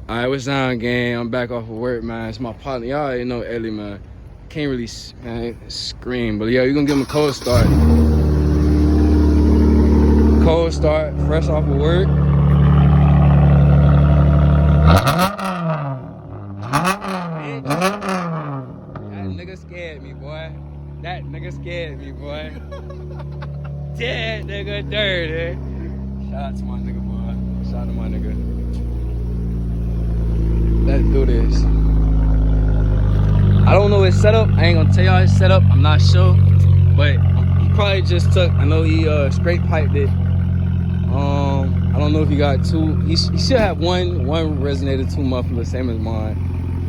Alright, what's down, gang? I'm back off of work, man. It's my partner. Y'all already know Ellie, man. Can't really scream, but yeah, you gonna give him a cold start. Cold start, fresh off of work. That nigga scared me, boy. That nigga scared me, boy. That nigga dirty. Shout out to my nigga, boy. Shout out to my nigga. Let's do this. I don't know his setup. I ain't gonna tell y'all his setup. I'm not sure, but he probably just took. I know he straight piped it. I don't know if he got two. He should have one resonator, two mufflers, same as mine.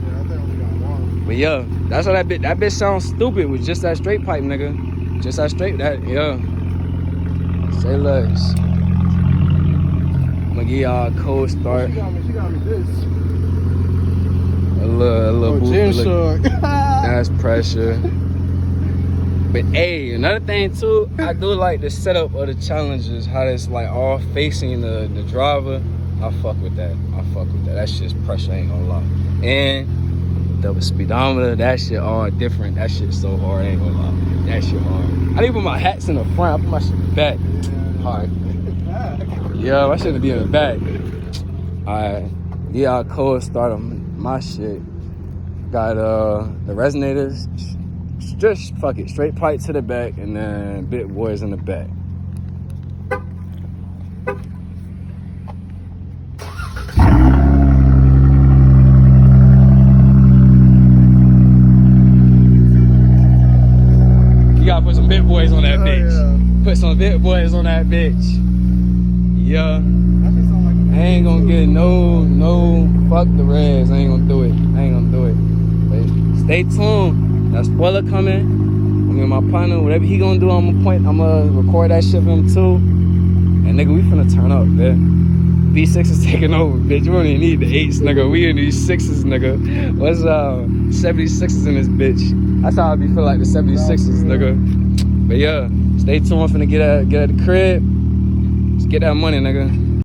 Yeah, I think I only got one. But yeah, that's how that bitch sounds stupid with just that straight pipe, nigga. Just that straight. That yeah. Say less. I'm gonna give y'all a cold start. She got me this. A little boot. That's pressure. But hey, another thing too, I do like the setup of the challenges, how it's like all facing the driver. I fuck with that. That shit's pressure, ain't gonna lie. And the speedometer, that shit all different. That shit so hard, ain't gonna lie. That shit hard. I didn't put my hats in the front, I put my shit in the back. Alright. Yeah, my shit be in the back. Alright. Yeah, I'll cold start on my shit. Got the resonators. Just fuck it, straight pipe to the back, and then bit boys in the back. You gotta put some bit boys on that bitch. Yeah. Put some bit boys on that bitch. Yeah. I ain't gonna get no, fuck the reds. I ain't gonna do it. But stay tuned. That spoiler coming. I mean, my partner, whatever he gonna do, I'ma record that shit for him too. And nigga, we finna turn up, man. V6 is taking over, bitch. We don't even need the 8s, nigga. We in these 6s, nigga. What's 76s in this bitch? That's how I be feeling like the 76s, nigga. But yeah, stay tuned. I'm finna get at the crib. Let's get that money, nigga.